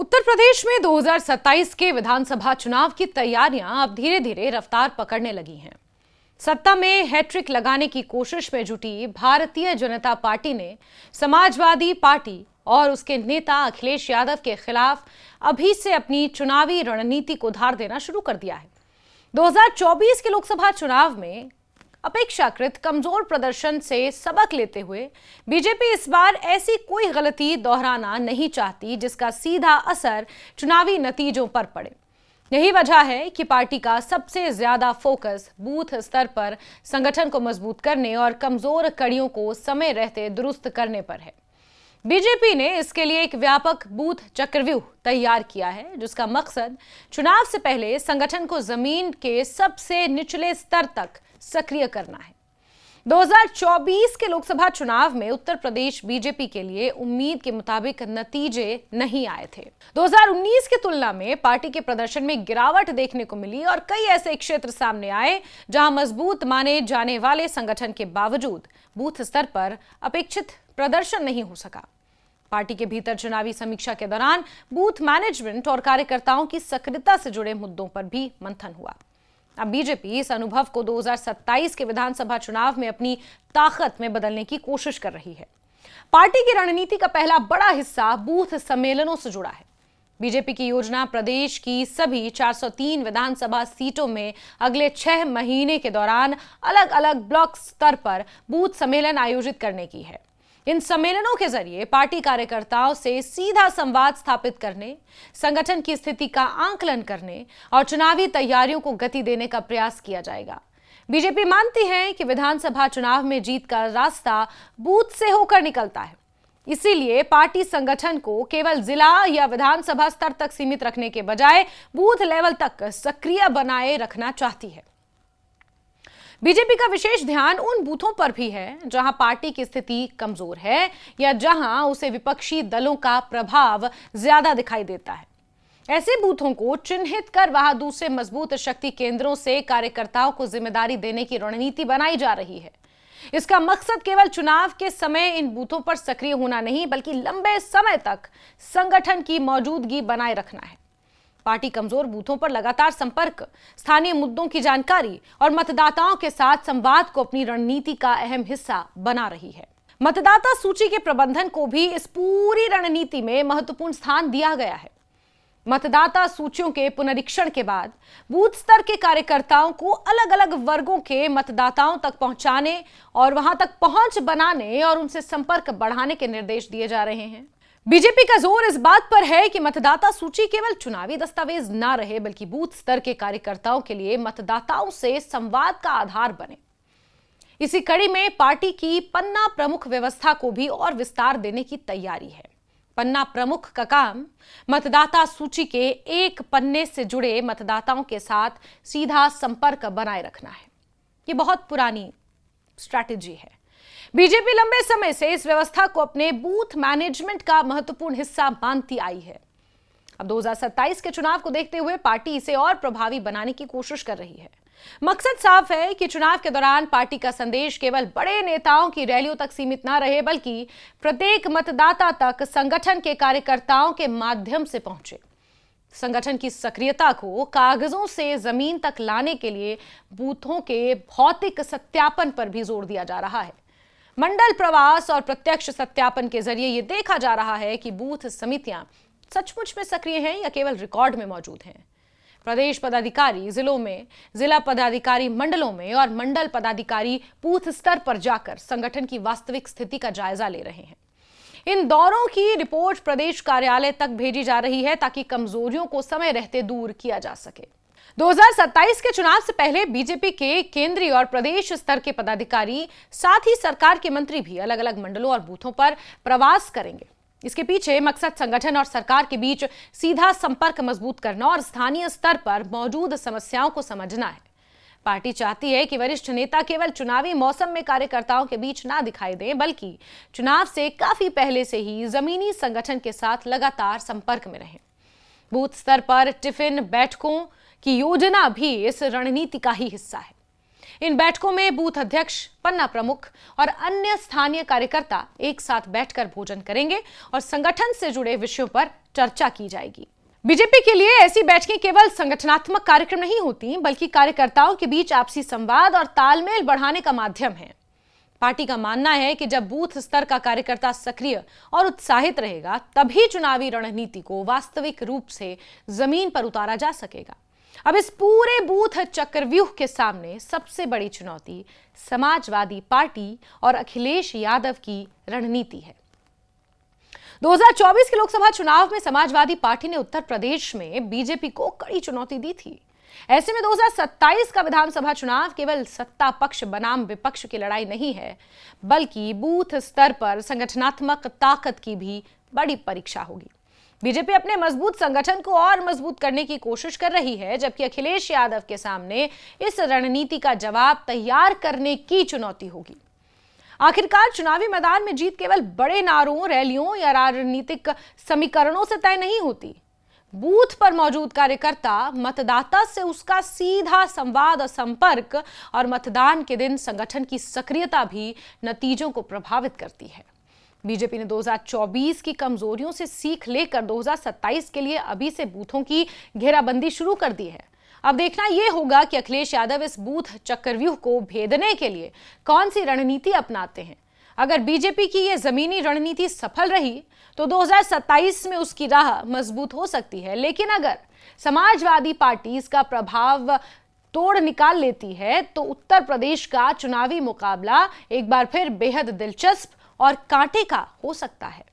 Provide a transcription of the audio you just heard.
उत्तर प्रदेश में 2027 के विधानसभा चुनाव की तैयारियां अब धीरे धीरे रफ्तार पकड़ने लगी हैं। सत्ता में हैट्रिक लगाने की कोशिश में जुटी भारतीय जनता पार्टी ने समाजवादी पार्टी और उसके नेता अखिलेश यादव के खिलाफ अभी से अपनी चुनावी रणनीति को धार देना शुरू कर दिया है। 2024 के लोकसभा चुनाव में अपेक्षाकृत कमजोर प्रदर्शन से सबक लेते हुए बीजेपी इस बार ऐसी कोई गलती दोहराना नहीं चाहती जिसका सीधा असर चुनावी नतीजों पर पड़े। यही वजह है कि पार्टी का सबसे ज्यादा फोकस बूथ स्तर पर संगठन को मजबूत करने और कमजोर कड़ियों को समय रहते दुरुस्त करने पर है। बीजेपी ने इसके लिए एक व्यापक बूथ चक्रव्यूह तैयार किया है, जिसका मकसद चुनाव से पहले संगठन को जमीन के सबसे निचले स्तर तक सक्रिय करना है। 2024 के लोकसभा चुनाव में उत्तर प्रदेश बीजेपी के लिए उम्मीद के मुताबिक नतीजे नहीं आए थे। 2019 की तुलना में पार्टी के प्रदर्शन में गिरावट देखने को मिली और कई ऐसे क्षेत्र सामने आए जहां मजबूत माने जाने वाले संगठन के बावजूद बूथ स्तर पर अपेक्षित प्रदर्शन नहीं हो सका। पार्टी के भीतर चुनावी समीक्षा के दौरान बूथ मैनेजमेंट और कार्यकर्ताओं की सक्रियता से जुड़े मुद्दों पर भी मंथन हुआ। अब बीजेपी इस अनुभव को 2027 के विधानसभा चुनाव में अपनी ताकत में बदलने की कोशिश कर रही है। पार्टी की रणनीति का पहला बड़ा हिस्सा बूथ सम्मेलनों से जुड़ा है। बीजेपी की योजना प्रदेश की सभी 403 विधानसभा सीटों में अगले 6 महीने के दौरान अलग अलग ब्लॉक स्तर पर बूथ सम्मेलन आयोजित करने की है। इन सम्मेलनों के जरिए पार्टी कार्यकर्ताओं से सीधा संवाद स्थापित करने, संगठन की स्थिति का आंकलन करने और चुनावी तैयारियों को गति देने का प्रयास किया जाएगा। बीजेपी मानती है कि विधानसभा चुनाव में जीत का रास्ता बूथ से होकर निकलता है। इसीलिए पार्टी संगठन को केवल जिला या विधानसभा स्तर तक सीमित रखने के बजाय बूथ लेवल तक सक्रिय बनाए रखना चाहती है। बीजेपी का विशेष ध्यान उन बूथों पर भी है जहां पार्टी की स्थिति कमजोर है या जहां उसे विपक्षी दलों का प्रभाव ज्यादा दिखाई देता है। ऐसे बूथों को चिन्हित कर वहां दूसरे मजबूत शक्ति केंद्रों से कार्यकर्ताओं को जिम्मेदारी देने की रणनीति बनाई जा रही है। इसका मकसद केवल चुनाव के समय इन बूथों पर सक्रिय होना नहीं, बल्कि लंबे समय तक संगठन की मौजूदगी बनाए रखना है। पार्टी कमजोर बूथों पर लगातार संपर्क, स्थानीय मुद्दों की जानकारी और मतदाताओं के साथ संवाद को अपनी रणनीति का अहम हिस्सा बना रही है। मतदाता सूची के प्रबंधन को भी इस पूरी रणनीति में महत्वपूर्ण स्थान दिया गया है। मतदाता सूचियों के पुनरीक्षण के बाद बूथ स्तर के कार्यकर्ताओं को अलग अलग वर्गों के मतदाताओं तक पहुंचाने और वहां तक पहुंच बनाने और उनसे संपर्क बढ़ाने के निर्देश दिए जा रहे हैं। बीजेपी का जोर इस बात पर है कि मतदाता सूची केवल चुनावी दस्तावेज ना रहे, बल्कि बूथ स्तर के कार्यकर्ताओं के लिए मतदाताओं से संवाद का आधार बने। इसी कड़ी में पार्टी की पन्ना प्रमुख व्यवस्था को भी और विस्तार देने की तैयारी है। पन्ना प्रमुख का काम मतदाता सूची के एक पन्ने से जुड़े मतदाताओं के साथ सीधा संपर्क बनाए रखना है। ये बहुत पुरानी स्ट्रैटेजी है। बीजेपी लंबे समय से इस व्यवस्था को अपने बूथ मैनेजमेंट का महत्वपूर्ण हिस्सा मानती आई है। अब 2027 के चुनाव को देखते हुए पार्टी इसे और प्रभावी बनाने की कोशिश कर रही है। मकसद साफ है कि चुनाव के दौरान पार्टी का संदेश केवल बड़े नेताओं की रैलियों तक सीमित ना रहे, बल्कि प्रत्येक मतदाता तक संगठन के कार्यकर्ताओं के माध्यम से पहुंचे। संगठन की सक्रियता को कागजों से जमीन तक लाने के लिए बूथों के भौतिक सत्यापन पर भी जोर दिया जा रहा है। मंडल प्रवास और प्रत्यक्ष सत्यापन के जरिए यह देखा जा रहा है कि बूथ समितियां सचमुच में सक्रिय हैं या केवल रिकॉर्ड में मौजूद हैं। प्रदेश पदाधिकारी जिलों में, जिला पदाधिकारी मंडलों में और मंडल पदाधिकारी बूथ स्तर पर जाकर संगठन की वास्तविक स्थिति का जायजा ले रहे हैं। इन दौरों की रिपोर्ट प्रदेश कार्यालय तक भेजी जा रही है ताकि कमजोरियों को समय रहते दूर किया जा सके। 2027 के चुनाव से पहले बीजेपी के केंद्रीय और प्रदेश स्तर के पदाधिकारी, साथ ही सरकार के मंत्री भी अलग अलग मंडलों और बूथों पर प्रवास करेंगे। इसके पीछे मकसद संगठन और सरकार के बीच सीधा संपर्क मजबूत करना और स्थानीय स्तर पर मौजूद समस्याओं को समझना है। पार्टी चाहती है कि वरिष्ठ नेता केवल चुनावी मौसम में कार्यकर्ताओं के बीच ना दिखाई दें, बल्कि चुनाव से काफी पहले से ही जमीनी संगठन के साथ लगातार संपर्क में रहें। बूथ स्तर पर टिफिन बैठकों की योजना भी इस रणनीति का ही हिस्सा है। इन बैठकों में बूथ अध्यक्ष, पन्ना प्रमुख और अन्य स्थानीय कार्यकर्ता एक साथ बैठकर भोजन करेंगे और संगठन से जुड़े विषयों पर चर्चा की जाएगी। बीजेपी के लिए ऐसी बैठकें केवल संगठनात्मक कार्यक्रम नहीं होती, बल्कि कार्यकर्ताओं के बीच आपसी संवाद और तालमेल बढ़ाने का माध्यम है। पार्टी का मानना है कि जब बूथ स्तर का कार्यकर्ता सक्रिय और उत्साहित रहेगा, तभी चुनावी रणनीति को वास्तविक रूप से जमीन पर उतारा जा सकेगा। अब इस पूरे बूथ चक्रव्यूह के सामने सबसे बड़ी चुनौती समाजवादी पार्टी और अखिलेश यादव की रणनीति है। 2024 के लोकसभा चुनाव में समाजवादी पार्टी ने उत्तर प्रदेश में बीजेपी को कड़ी चुनौती दी थी। ऐसे में 2027 का विधानसभा चुनाव केवल सत्ता पक्ष बनाम विपक्ष की लड़ाई नहीं है, बल्कि बूथ स्तर पर संगठनात्मक ताकत की भी बड़ी परीक्षा होगी। बीजेपी अपने मजबूत संगठन को और मजबूत करने की कोशिश कर रही है, जबकि अखिलेश यादव के सामने इस रणनीति का जवाब तैयार करने की चुनौती होगी। आखिरकार चुनावी मैदान में जीत केवल बड़े नारों, रैलियों या राजनीतिक समीकरणों से तय नहीं होती। बूथ पर मौजूद कार्यकर्ता मतदाता से उसका सीधा संवाद और संपर्क और मतदान के दिन संगठन की सक्रियता भी नतीजों को प्रभावित करती है। बीजेपी ने 2024 की कमजोरियों से सीख लेकर 2027 के लिए अभी से बूथों की घेराबंदी शुरू कर दी है। अब देखना यह होगा कि अखिलेश यादव इस बूथ चक्रव्यूह को भेदने के लिए कौन सी रणनीति अपनाते हैं। अगर बीजेपी की यह जमीनी रणनीति सफल रही तो 2027 में उसकी राह मजबूत हो सकती है, लेकिन अगर समाजवादी पार्टी इसका प्रभाव तोड़ निकाल लेती है तो उत्तर प्रदेश का चुनावी मुकाबला एक बार फिर बेहद दिलचस्प और कांटे का हो सकता है।